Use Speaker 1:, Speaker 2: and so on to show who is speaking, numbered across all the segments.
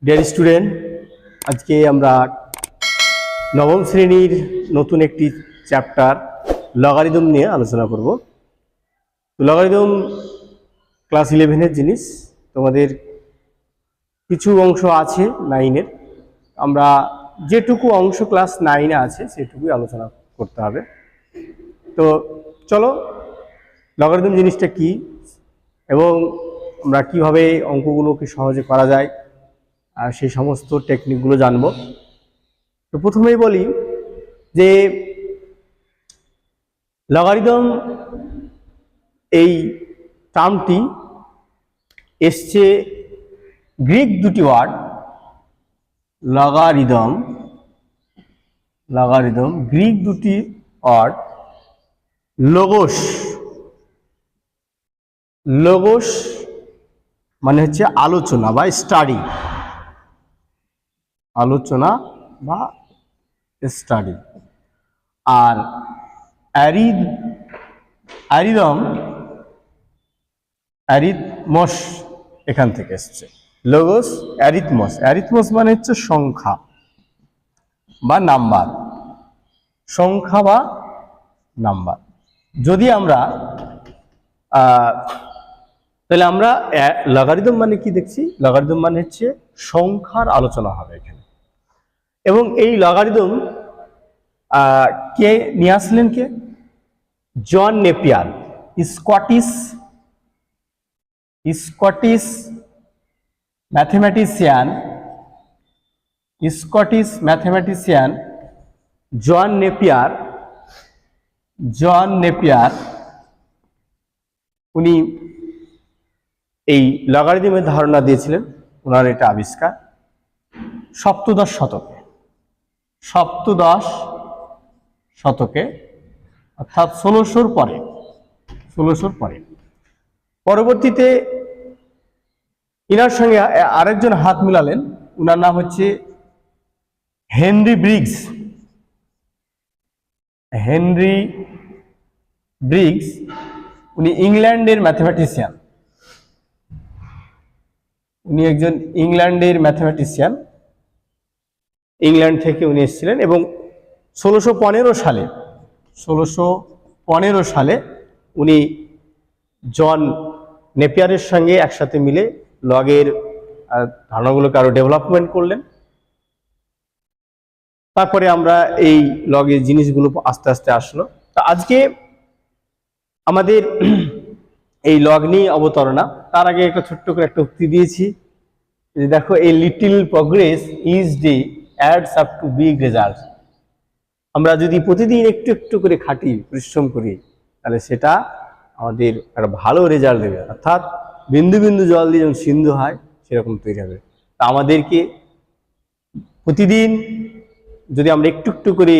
Speaker 1: Dear student, আজকে আমরা নবম শ্রেণীর নতুন একটি চ্যাপ্টার লগারিদম নিয়ে আলোচনা করব। তো লগারিদম ক্লাস 11-এর জিনিস, তোমাদের কিছু অংশ আছে 9-এর, আমরা যেটুকু অংশ ক্লাস 9-এ আছে সেটুকুই আলোচনা করতে হবে। তো চলো, লগারিদম জিনিসটা কি এবং আমরা কিভাবে অঙ্কগুলোকে সহজে করা যায় আর সেই সমস্ত টেকনিকগুলো জানবো। তো প্রথমেই বলি যে লগারিদম এই টার্মটি এসছে গ্রিক দুটি ওয়ার্ড লগারিদম গ্রিক দুটি ওয়ার্ড লোগোস মানে হচ্ছে আলোচনা বা স্টাডি, আর অ্যারিথমস এখান থেকে এসছে। লোগোস অ্যারিথমস মানে হচ্ছে সংখ্যা বা নাম্বার, যদি আমরা তাহলে আমরা লগারিদম মানে কি দেখছি, লগারিদম মানে হচ্ছে সংখ্যার আলোচনা হবে এখানে। এবং এই লগারিদম কে নিয়ে আসলেন? কে? জন নেপিয়ার, স্কটিশ ম্যাথমেটিশিয়ান জন নেপিয়ার উনি এই লগারিদমের ধারণা দিয়েছিলেন। ওনার এটা আবিষ্কার সপ্তদশ শতকে অর্থাৎ 1600-র পরে। পরবর্তীতে ইনার সঙ্গে আরেকজন হাত মিলালেন, উনার নাম হচ্ছে হেনরি ব্রিগস। উনি ইংল্যান্ডের ম্যাথমেটিশিয়ান, ইংল্যান্ড থেকে উনি এসেছিলেন এবং 1615 সালে উনি জন নেপিয়ারের সঙ্গে একসাথে মিলে লগের ধারণাগুলোকে আরো ডেভেলপমেন্ট করলেন। তারপরে আমরা এই লগের জিনিসগুলো আস্তে আস্তে আসলো। তা আজকে আমাদের এই লগ নিয়ে অবতারণা। তার আগে একটা ছোট্ট করে একটা উক্তি দিয়েছি যে দেখো, এই little progress is day ads up to big result. আমরা যদি প্রতিদিন একটু একটু করে খাটি, পরিশ্রম করি, তাহলে সেটা আমাদের একটা ভালো রেজাল্ট দেবে। অর্থাৎ বিন্দু বিন্দু জল দিয়ে যেমন সিন্ধু হয় সেরকম তৈরি হবে। তা আমাদেরকে প্রতিদিন যদি আমরা একটু একটু করে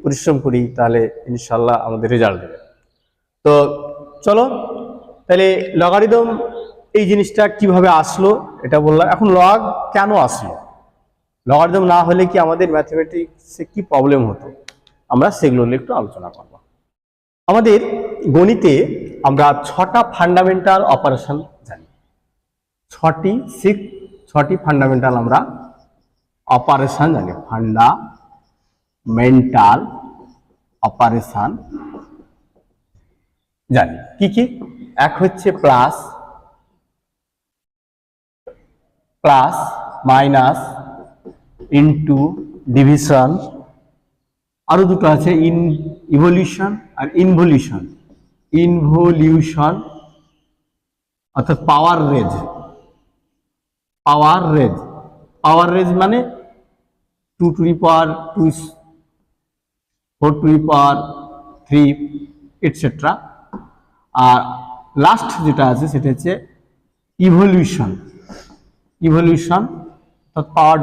Speaker 1: পরিশ্রম করি তাহলে ইনশাল্লাহ আমাদের রেজাল্ট দেবে। তো চলো, তাহলে লগারিদম এই জিনিসটা কিভাবে আসলো এটা বললাম। এখন লগ কেন আসলো, লগারিদম না হলে কি আমাদের ম্যাথমেটিক্সে কি প্রবলেম হতো, আমরা সেগুলো নিয়ে একটু আলোচনা করব। আমাদের গণিতে আমরা 6টা ফান্ডামেন্টাল অপারেশন জানি, 6টি ফান্ডামেন্টাল আমরা অপারেশন জানি। ফান্ডামেন্টাল অপারেশন জানি কি কি? এক হচ্ছে প্লাস, মাইনাস, ইনটু, ডিভিশন। আরো দুটো আছে, ইভলিউশন আর ইনভলিউশন, অর্থাৎ পাওয়ার রেজ মানে 2 to the power 2, 4 to the power 3 etcetera. আর লাস্ট যেটা আছে সেটা হচ্ছে ইভলিউশন অর্থাৎ পাওয়ার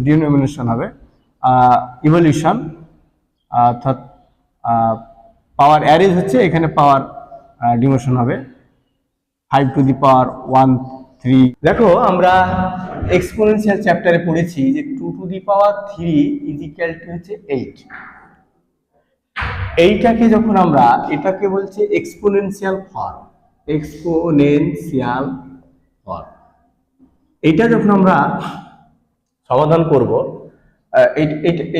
Speaker 1: ডিনোমিনেশন হবে ইভলিউশন, অর্থাৎ পাওয়ার অ্যারেজ হচ্ছে, এখানে পাওয়ার ডিনোমিনেশন হবে 5 টু দি পাওয়ার 1, 3। দেখো, আমরা এক্সপোনেনশিয়াল চ্যাপ্টারে পড়েছি যে 2 to the power 3 is equal two হচ্ছে 8। এইটাকে যখন আমরা, এটাকে বলছে এক্সপোনেনশিয়াল ফর্ম, এটা যখন আমরা সমাধান করব,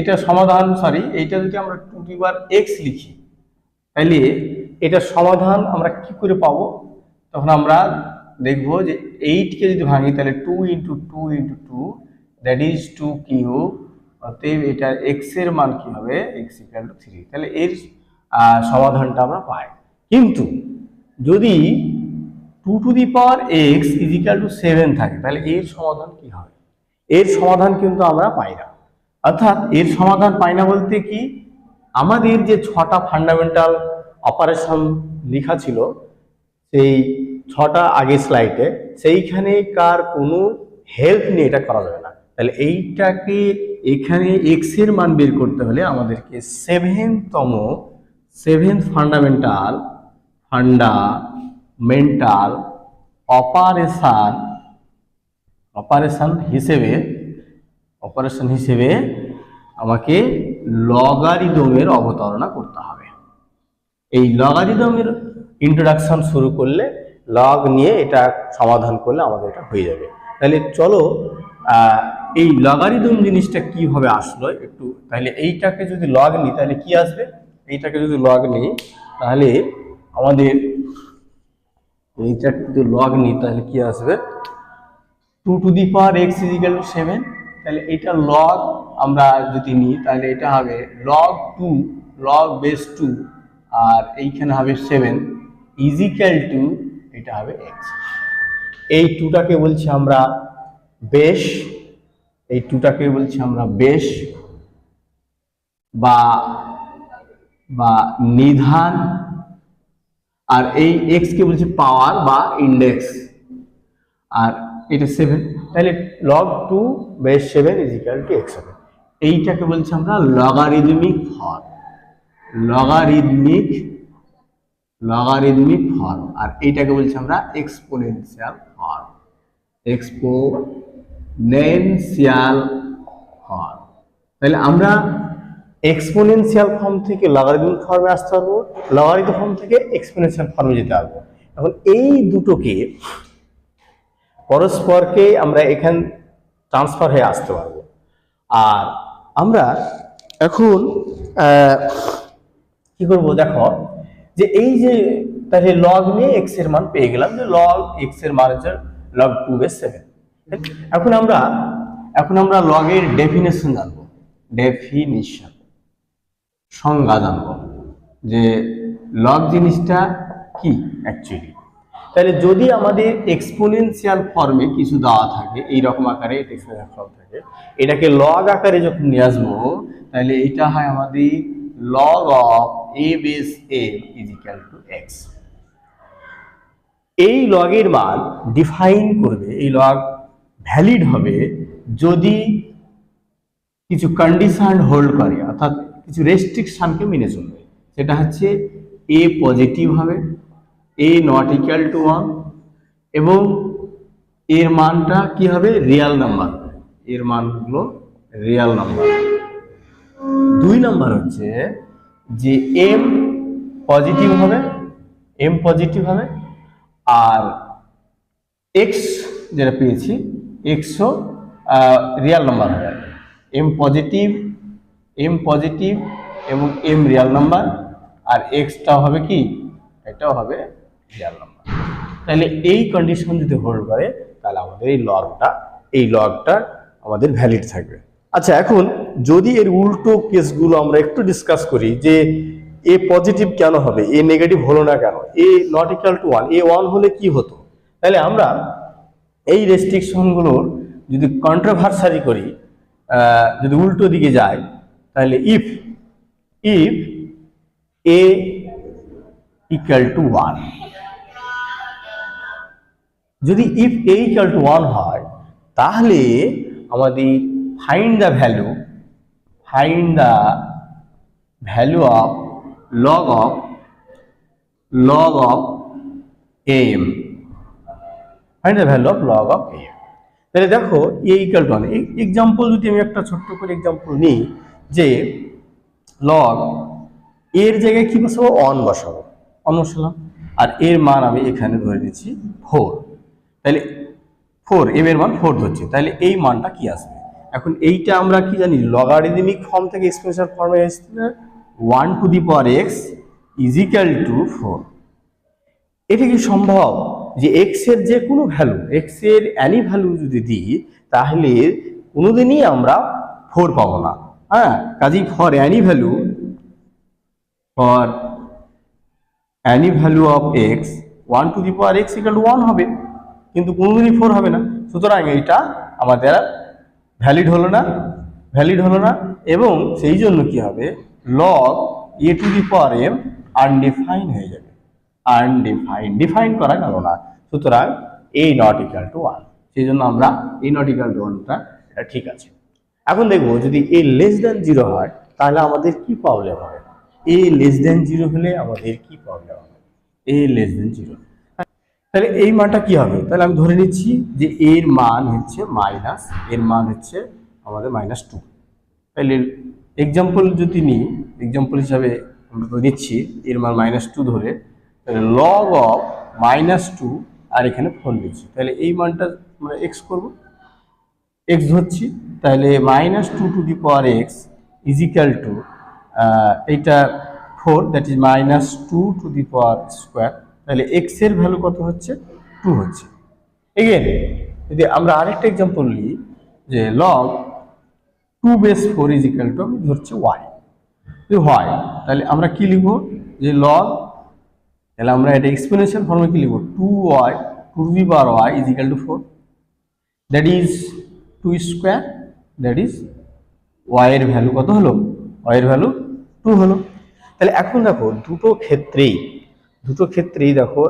Speaker 1: এটা সমাধান এইটা যদি আমরা 2x লিখি, তাহলে এটা সমাধান আমরা কি করে পাবো? তখন আমরা দেখব যে 8 কে যদি ভাঙি তাহলে 2 × 2 × 2 দ্যাট ইজ 2 কিউব। অতএব এটা x এর মান কি হবে? x = 3। তাহলে এর সমাধানটা আমরা পাই। কিন্তু যদি 2x = 7 থাকে তাহলে এর সমাধান কি হবে? এর সমাধান কিন্তু আমরা পাই না। অর্থাৎ এর সমাধান পাই না বলতে কি, আমাদের যে 6টা ফান্ডামেন্টাল অপারেশন লেখা ছিল সেই 6টা আগে স্লাইডে, সেইখানে কার কোনো হেল্প নিয়ে এটা করা যাবে না। তাহলে এইটাকে এখানে x এর মান বের করতে হলে আমাদেরকে 7th ফান্ডামেন্টাল অপারেশন হিসেবে আমাকে লগারিদমের অবতারণা করতে হবে। এই লগারিদমের ইন্ট্রোডাকশন শুরু করলে লগ নিয়ে এটা সমাধান করলে আমাদের এটা হয়ে যাবে। তাহলে চলো এই লগারিদম জিনিসটা কিভাবে আসলো একটু, তাহলে এইটাকে যদি লগ নিই তাহলে কি আসবে? এইটাকে যদি লগ নিই তাহলে আমাদের এইটাকে যদি লগ নিই তাহলে কি আসবে? 2x = 7। তাহলে এটা লগ আমরা যদি নিই তাহলে এটা হবে log 2 log base 2 আর এইখানে হবে 7 = এটা হবে x। এই 2টাকে বলছি আমরা বেশ, বা নিধান, আর এই x কে বলছি পাওয়ার বা ইন্ডেক্স, আর এটা 7। তাহলে log 2 base 7 = x হবে। এইটাকে বলছি আমরা লগারিদমিক ফর্ম, আর এইটাকে বলছি আমরা এক্সপোনেনশিয়াল ফর্ম। তাহলে আমরা এক্সপোনেনশিয়াল ফর্ম থেকে লগারিদমিক ফর্মে আসতে পারবো, লগারিদম ফর্ম থেকে এক্সপোনেনশিয়াল ফর্মে যেতে পারবো। এখন এই দুটোকে পরস্পরকে আমরা এখান ট্রান্সফার হয়ে আসতে পারবো। আর আমরা এখন কি করব? দেখো যে এই যে তাহলে লগ নিয়ে x এর মান পেয়ে গেলাম, যে log x এর মান হচ্ছে log 2 base 7। এখন আমরা লগ এর ডেফিনেশন জানবো, সংজ্ঞা জানবো যে লগ জিনিসটা কি অ্যাকচুয়ালি। তাহলে যদি আমাদের এক্সপোনেনশিয়াল ফর্মে কিছু দেওয়া থাকে, এইরকম আকারে এক্সপোনেনশিয়াল ফর্ম থাকে, এটাকে লগ আকারে যখন নিয়ে আসবো তাহলে এটা হয় আমাদের log of a base m = x। এই লগের মান ডিফাইন করবে, এই লগ ভ্যালিড হবে যদি কিছু কন্ডিশন হোল্ড করে, অর্থাৎ কিছু রেস্ট্রিকশনকে মেনে চলবে। সেটা হচ্ছে a পজিটিভ হবে, a not equal to 1, এবং এর মানটা কি হবে? রিয়েল নাম্বার, এর মানগুলো রিয়েল নাম্বার। 2 নাম্বার হচ্ছে যে m পজিটিভ হবে, আর x যেটা পেয়েছি x ও রিয়েল নাম্বার হবে। m পজিটিভ এবং m রিয়েল নাম্বার, আর xটাও হবে কি? এটাও হবে রিয়েল নাম্বার। তাহলে এই কন্ডিশন যদি হোল্ড করে তাহলে আমাদের এই লগটা আমাদের ভ্যালিড থাকবে। আচ্ছা, এখন যদি এর উল্টো কেসগুলো আমরা একটু ডিসকাস করি, যে এ পজিটিভ কেন হবে, এ নেগেটিভ হলো না কেন, এ নট ইকুয়াল টু 1, এ 1 হলে কি হতো? তাহলে আমরা এই রেস্ট্রিকশনগুলোর যদি কন্ট্রোভার্সারি করি, যদি উল্টো দিকে যায়, তাহলে ইফ এ ইকুয়াল টু 1, যদি ইফ এ ইকুয়াল টু 1 হয় তাহলে আমাদের find the value of log of am, find the value of log of am। তাহলে দেখো a ইকুয়াল টু 1, এক্সাম্পল যদি আমি একটা ছোট্ট করে এক্সাম্পল নিই, যে log এর জায়গায় কি বসাবো? 1 বসাবো, আর এর মান আমি এখানে ধরে নিচ্ছি 4। তাহলে 4, m এর মান 4 ধরছি, তাহলে এই মানটা কি আসবে? এখন এইটা আমরা কি জানি, লগারিদমিক ফর্ম থেকে এক্সপোনেনশিয়াল ফর্মে এসেছে 1 two the power x is equal two 4। এটা কি সম্ভব যে x এর যে কোনো ভ্যালু, x এর এনি ভ্যালু যদি দিই তাহলে কোনোদিনই আমরা 4 পাবো না। হ্যাঁ, কাজেই for any value of x 1 two the power x equal to 1 হবে, কিন্তু কোনোদিনই 4 হবে না। সুতরাং এইটা আমাদের ভ্যালিড হলো না এবং সেই জন্য কি হবে, log a two the power m undefined হয়ে যাবে, ডিফাইন করা গেল না। সুতরাং a নট ইকুয়াল টু 1, সেই জন্য আমরা a নট ইকুয়াল টু 1টা এটা ঠিক আছে। এখন দেখবো যদি a লেস দ্যান 0 হয় তাহলে আমাদের কি প্রবলেম হবে। a লেস দ্যান 0 হলে আমাদের কি প্রবলেম হবে, a লেস দ্যান 0, তাহলে এই মানটা কি হবে? তাহলে আমি ধরে নিচ্ছি যে এর মান হচ্ছে আমাদের -2। তাহলে এক্সাম্পল যদি নিই, এক্সাম্পল হিসাবে আমরা তো নিচ্ছি এর মান -2 ধরে, তাহলে লগ অফ -2 আর এখানে 4 নিচ্ছি, তাহলে এই মানটা আমরা x করব, x ধরছি, তাহলে -2 to the power x is equal two এইটা 4, that is -2 to the power square, তাহলে x এর ভ্যালু কত হচ্ছে, 2 হচ্ছে। এগেন যদি আমরা আরেকটা এক্সাম্পল নিই যে log 2 base 4 is equal two, আমি ধরছি y, যদি হয় তাহলে আমরা কি লিখব যে লগ, তাহলে আমরা এটা এক্সপোনেনশিয়াল ফর্মে কি লিখব, 2y two the power y is equal two 4, that is 2 square, that is y এর ভ্যালু কত হলো, y এর ভ্যালু 2 হলো। তাহলে এখন দেখো দুটো ক্ষেত্রেই দেখো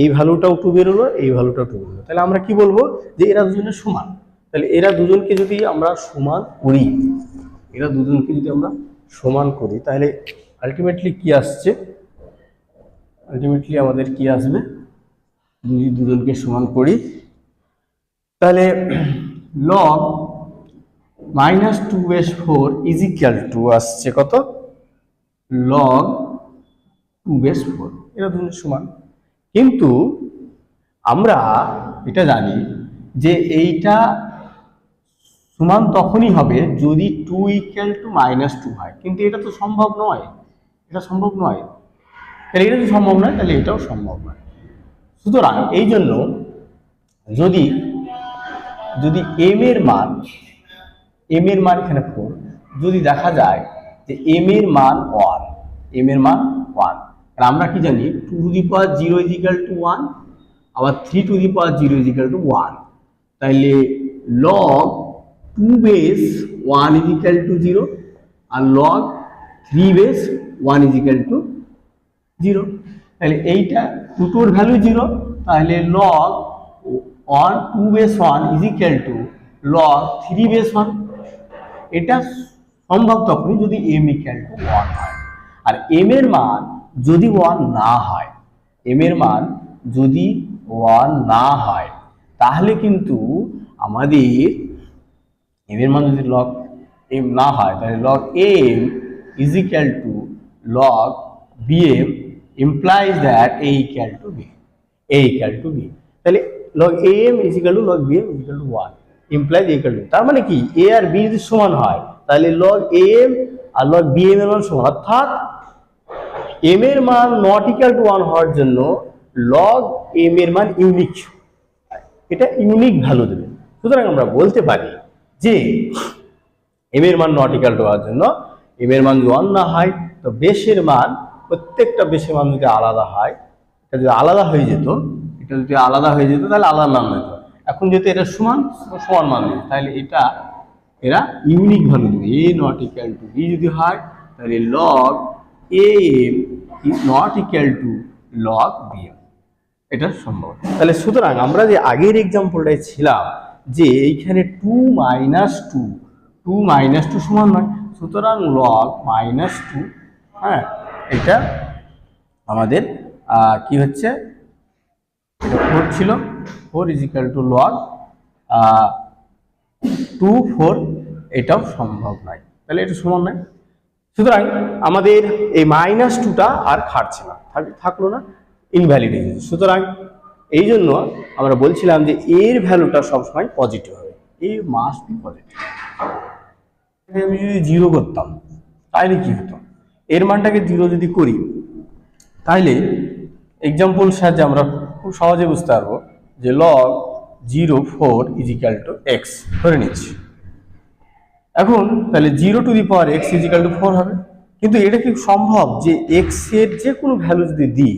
Speaker 1: এই ভ্যালুটাও 2 বেরোলো, এই ভ্যালুটাও 2 বেরোলো, তাহলে আমরা কি বলবো যে এরা দুজনে সমান। তাহলে এরা দুজনকে যদি আমরা সমান করি, তাহলে আলটিমেটলি কি আসছে, আমাদের কি আসবে, যদি দুজনকে সমান করি তাহলে log -2 base 4 is equal two আসছে কত, লগ 2 বেস 4, এরা দুজনে সমান। কিন্তু আমরা এটা জানি যে এইটা সমান তখনই হবে যদি 2 ইকুয়াল টু -2 হয়, কিন্তু এটা তো সম্ভব নয়, তাহলে এটা যদি সম্ভব নয় তাহলে এটাও সম্ভব নয়। সুতরাং এই জন্য যদি m এর মান এখানে 4, যদি দেখা যায় যে m এর মান 1, আমরা কি জানি 2 to the power 0 is equal to 1, আবার 3 to the power 0 is equal to 1, তাইলে log 2 base 1 is equal to 0 আর log 3 base 1 is equal to 0, তাহলে এইটা দুটোর ভ্যালু 0, তাহলে log 2 base 1 is equal to log 3 base 1, এটা সম্ভব তখনই যদি m ইকুয়াল টু 1 হয়। আর m এর মান যদি 1 না হয়, তাহলে কিন্তু আমাদের m এর মান যদি লগ m না হয় তাহলে log m is equal to log bm implies that a equal to b, তাহলে log am is equal to log bm is equal to 1 implies a equal to, তার মানে কি a আর b যদি সমান হয় তাহলে log am R log bm এর মান সমান, অর্থাৎ m এর মান নট ইকুয়াল টু 1 হওয়ার জন্য log m এর মান ইউনিক, এটা ইউনিক ভ্যালু দেবে। সুতরাং আমরা বলতে পারি যে m এর মান নট ইকুয়াল টু হওয়ার জন্য m এর মান যদি 1 না হয় তো বেসের মান, প্রত্যেকটা বেসের মান যদি আলাদা হয়, এটা যদি আলাদা হয়ে যেত তাহলে আলাদা মান হতো। এখন যেহেতু এটা সমান মান দেবে, তাহলে এরা ইউনিক ভ্যালু দেবে, a not equal to b যদি হয় তাহলে log am not equal to log bm, এটা সম্ভব। তাহলে সুতরাং আমরা যে আগের এক্সাম্পলটায় ছিলাম যে এইখানে 2 - 2 সমান নয়, সুতরাং লগ -2, হ্যাঁ এটা আমাদের কি হচ্ছে, এটা 4 ছিল, 4 ইজ ইকুয়াল টু লগ 2 4, এটাও সম্ভব নয়, তাহলে এটা সমান নয়। সুতরাং আমাদের এই -2টা আর খাটছে না, থাকলো না, ইনভ্যালিড হয়ে যাচ্ছে। সুতরাং এই জন্য আমরা বলছিলাম যে এর ভ্যালুটা সবসময় পজিটিভ হবে, এ মাস্ট বি পজিটিভ। আমি যদি 0 করতাম তাহলে কি হতো, এর মানটাকে 0 যদি করি তাহলে এক্সাম্পল সাহায্যে আমরা খুব সহজে বুঝতে পারবো যে log 0 4 = x ধরে নিচ্ছি। এখন তাহলে 0 টু দি পাওয়ার x = 4 হবে, কিন্তু এটা কি সম্ভব যে x এর যে কোনো ভ্যালু যদি দিই,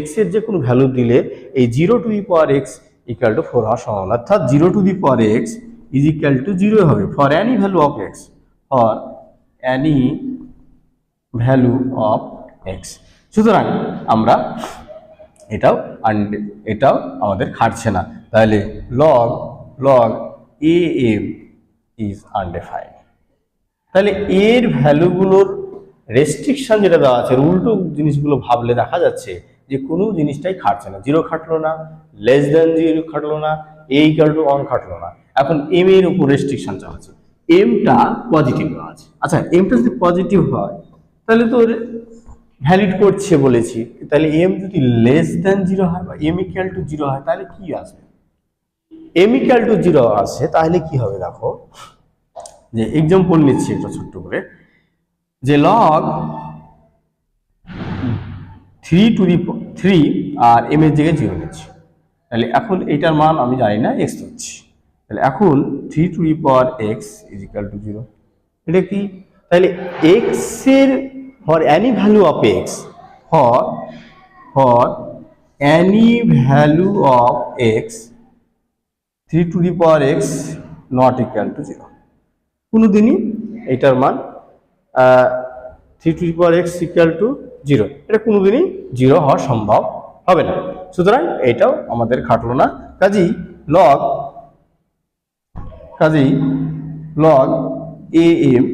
Speaker 1: x এর যে কোনো ভ্যালু দিলে এই 0 টু দি পাওয়ার x = 4 হওয়ার সম্ভাবনা, অর্থাৎ 0 টু দি পাওয়ার x = 0 হবে for any value of x, for any value of x। সুতরাং আমরা এটাও আমাদের খাটছে না, তাহলে log am is undefined। তাহলে এর ভ্যালুগুলোর রেস্ট্রিকশন যেটা দেওয়া আছে, উল্টো জিনিসগুলো ভাবলে দেখা যাচ্ছে যে কোনো জিনিসটাই খাটছে না, 0 খাটলো না, লেস দেন 0 খাটলো না, a = 1 খাটলো না। এখন m এর উপর রেস্ট্রিকশন চালাচ্ছে, mটা পজিটিভ আছে। আচ্ছা, mটা যদি পজিটিভ হয় তাহলে তো ভ্যালিড করছে বলেছি, তাহলে m যদি লেস দেন 0 হয় বা m = 0 হয় তাহলে কি আসবে, m = 0 আসে তাহলে কি হবে দেখো, যে এক্সাম্পল নিচ্ছি একটা ছোট্ট করে, যে log 3 আর m এর জায়গায় 0 নিচ্ছি, তাহলে এখন এটার মান আমি জানি না, x হচ্ছে, তাহলে এখন 3 টু দি পাওয়ার x = 0। এটা কি, তাহলে x এর for any value of x, for any value of x 3 to the power x not equal to 0, কোনোদিনই এটার মান 3 টু দি পাওয়ার x = 0, এটা কোনোদিনই 0 হওয়া সম্ভব হবে না। সুতরাং এটাও আমাদের খাটলো না, কাজেই log am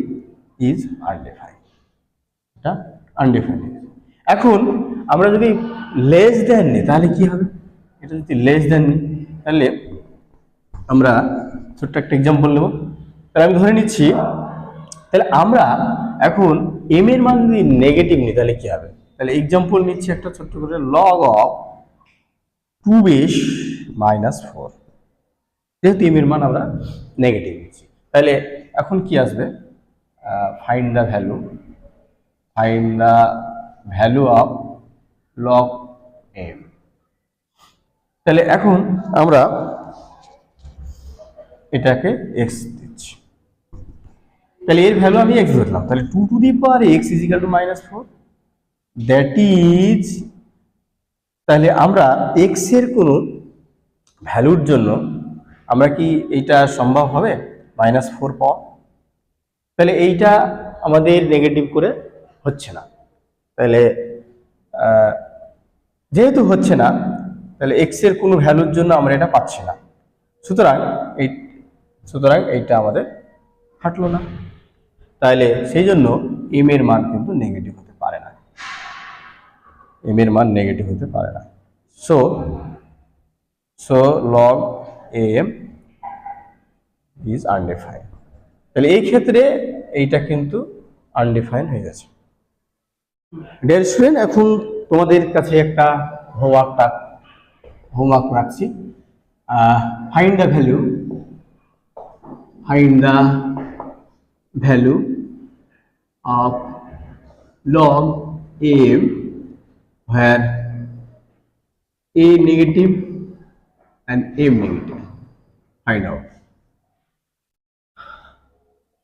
Speaker 1: is undefined, এটা আনডিফাইন্ড। এখন আমরা যদি লেস দেন নিই তাহলে কি হবে, এটা যদি লেস দেন নিই তাহলে আমরা ছোট্ট একটা এক্সাম্পল নেব। তাহলে আমি ধরে নিচ্ছি, তাহলে আমরা এখন m এর মান যদি নেগেটিভ নিই তাহলে কি হবে, তাহলে এক্সাম্পল নিচ্ছি একটা ছোট্ট করে, log of 2 base -4, যেহেতু m এর মান আমরা নেগেটিভ নিচ্ছি, তাহলে এখন কি আসবে, find the value of log m। তাহলে এখন আমরা এটাকে x দিচ্ছি, তাহলে এর ভ্যালু আমি x ধরলাম, তাহলে 2 to the power x = -4, that is, তাহলে আমরা x এর কোনো ভ্যালুর জন্য আমরা কি এইটা সম্ভব হবে -4 পাওয়া, তাহলে এইটা আমাদের নেগেটিভ করে হচ্ছে না, তাহলে যেহেতু হচ্ছে না তাহলে x এর কোনো ভ্যালুর জন্য আমরা এটা পাচ্ছি না, সুতরাং এইটা আমাদের খাটলো না, তাহলে সেই জন্য m এর মান কিন্তু নেগেটিভ হতে পারে না, m এর মান নেগেটিভ হতে পারে না। So log am is undefined, তাহলে এই ক্ষেত্রে এইটা কিন্তু আনডিফাইন্ড হয়ে গেছে। ডিয়ার স্টুডেন্ট, এখন তোমাদের কাছে একটা হোমওয়ার্ক রাখছি, find the value of log am where a negative and m negative. Find out.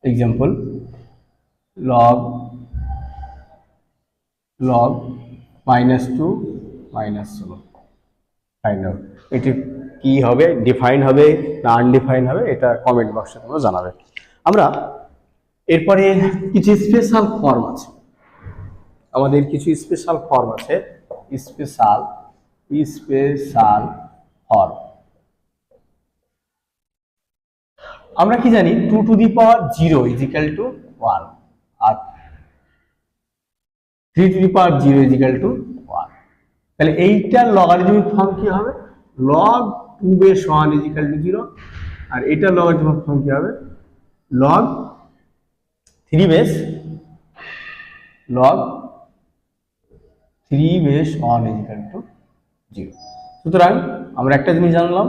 Speaker 1: Example, log -2 -16. Find out. এটি কি হবে, ডিফাইন হবে না আনডিফাইন হবে, এটা কমেন্ট বক্সে তোমরা জানাবে। আমরা এরপরে কিছু স্পেশাল ফর্ম আছে, আমাদের কিছু স্পেশাল ফর্ম আছে, স্পেশাল ফর্ম। আমরা কি জানি, 2 to the power 0 = 1 R 3 to the power 0 = 1, তাহলে এইটার লগারিদমিক ফর্ম কি হবে, log 2 base 1 = 0, আর এটার লগারিদমিক ফর্ম কি হবে, log 3 base 1 = 0। সুতরাং আমরা একটা জিনিস জানলাম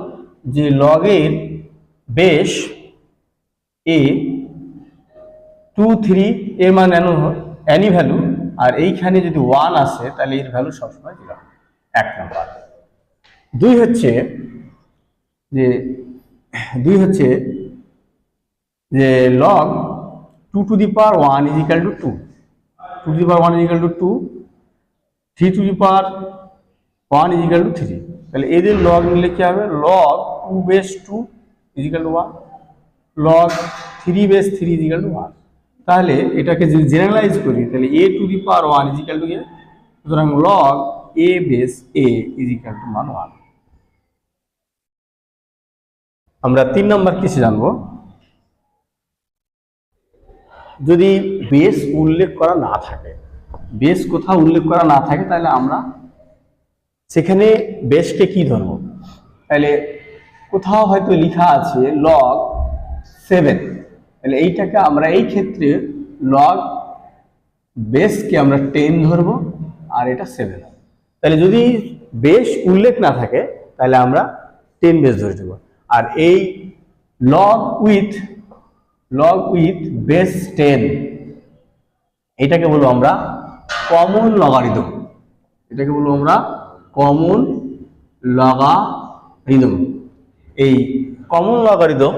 Speaker 1: যে লগের বেস এ 2 3 এর মান এনি ভ্যালু, আর এইখানে যদি 1 আসে তাহলে এর ভ্যালু সবসময় 0, 1 নাম্বার। দুই হচ্ছে যে log 2 to the power 1 is equal to 2, 2 to the power 1 is equal to 2, 3 to the power 1 is equal to 3, তাহলে এদের log নিলে কি হবে, log 2 base 2 is equal to 1, log 3 base 3 is equal to 1। তাহলে এটাকে যদি জেনারেলাইজ করি তাহলে a to the power 1 is equal to a, সুতরাং log a base a is equal to 1। আমরা 3 নম্বর কেসে জানবো, যদি বেস উল্লেখ করা না থাকে, বেস কোথাও উল্লেখ করা না থাকে তাহলে আমরা সেখানে বেসকে কি ধরবো, তাহলে কোথাও হয়তো লেখা আছে log 7, তাহলে এইটাকে আমরা এই ক্ষেত্রে log বেসকে আমরা 10 ধরবো আর এটা 7, তাহলে যদি বেস উল্লেখ না থাকে তাহলে আমরা 10 বেস ধরে দেবো। আর এই log with বেস 10 এটাকে বলবো আমরা কমন লগারিদম, এটাকে বলবো আমরা কমন লগারিদম। এই কমন লগারিদম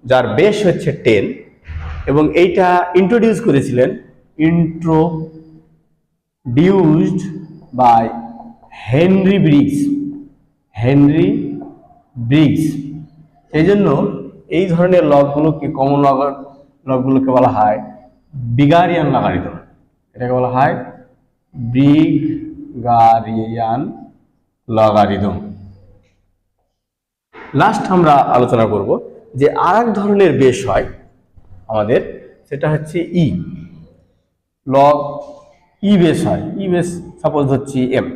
Speaker 1: যার বেস হচ্ছে 10 এবং এইটা ইন্ট্রোডিউস করেছিলেন বাই হেনরি ব্রিগস। সেই জন্য এই ধরনের লগগুলোকে কমন লগগুলোকে বলা হয় বিগারিয়ান লগারিদম, এটাকে বলা হয় বিগারিয়ান লগারিদম। লাস্ট আমরা আলোচনা করব যে আরেক ধরনের বেস হয় আমাদের, সেটা হচ্ছে লগ বেস হয়, বেস সাপোজ হচ্ছে m,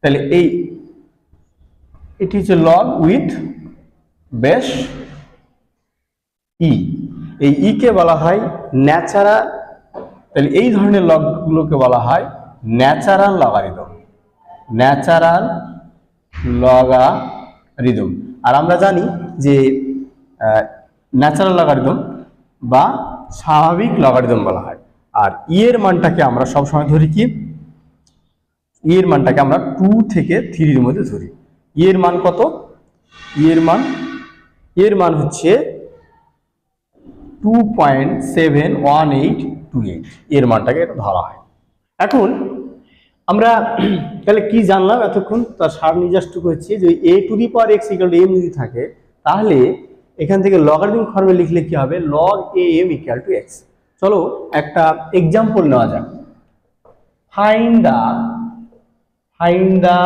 Speaker 1: তাহলে এটি হচ্ছে লগ উইথ বেস এই কে বলা হয় ন্যাচারাল, তাহলে এই ধরনের লগগুলোকে বলা হয় ন্যাচারাল লগারিদম। আর আমরা জানি যে ন্যাচারাল লগারিদম বা স্বাভাবিক লগারিদম বলা হয়। আর এর মানটাকে আমরা সবসময় ধরি কি, এর মানটাকে আমরা 2 থেকে 3 এর মধ্যে ধরি। এর মান কত, এর মান হচ্ছে 2.71828, এর মানটাকে এটা ধরা হয়। এখন আমরা তাহলে কি জানলাম এতক্ষণ, তার সার নির্যাসটুকু হচ্ছে যে a to the power x equal to m যদি থাকে তাহলে এখান থেকে লগারিদমিক ফর্মে লিখলে কি হবে, log am equal to x। চলো একটা এক্সাম্পল নেওয়া যাক। Find the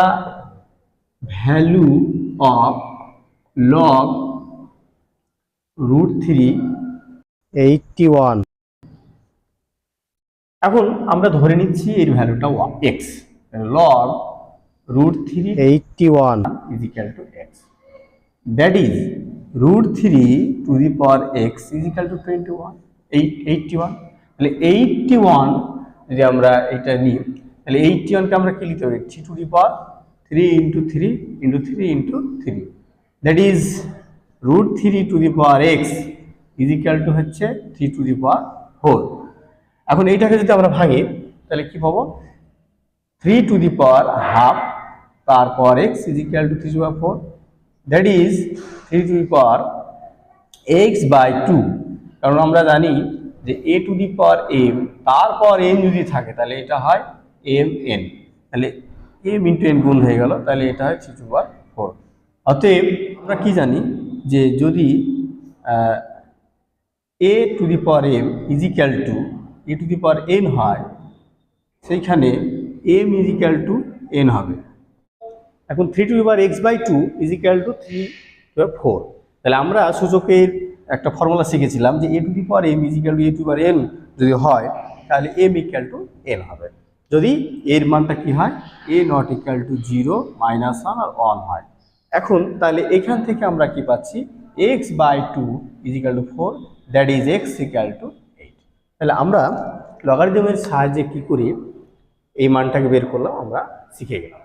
Speaker 1: value of log √381। এখন আমরা ধরে নিচ্ছি এর ভ্যালুটা x, log √381 is equal to x, that is √3 to the power x is equal to 81। তাহলে 81 যদি আমরা এটা নিই তাহলে 81 কে আমরা কি লিখতে পারি, 3 to the power 3 into 3 into 3 into 3, that is √3 to the power x is equal to হচ্ছে 3 to the power 4। এখন এইটাকে যদি আমরা ভাঙি তাহলে কি পাবো, 3 to the power half তারপর x is equal to 3 to the power 4, that is 3 to the power x by 2। কারণ আমরা জানি যে a to the power m তারপর n যদি থাকে তাহলে এটা হয় mn, তাহলে m into n গুণ হয়ে গেল, তাহলে এটা হয় 3 to the power 4। অতএব আমরা কি জানি যে যদি a to the power m is equal to a to the power n হয় সেইখানে m is equal to n হবে। এখন 3 to the power x by 2 is equal to 3 to the power 4, তাহলে আমরা সূচকের একটা ফর্মুলা শিখেছিলাম যে a to the power m is equal to a to the power n যদি হয় তাহলে m equal to n হবে, যদি এর মানটা কি হয় a not equal to 0, -1 আর 1 হয়। এখন তাহলে এখান থেকে আমরা কি পাচ্ছি, x by 2 is equal to 4, that is x equal to 8। তাহলে আমরা লগারিদমের সাহায্যে কি করি এই মানটাকে বের করলাম, আমরা শিখে গেলাম।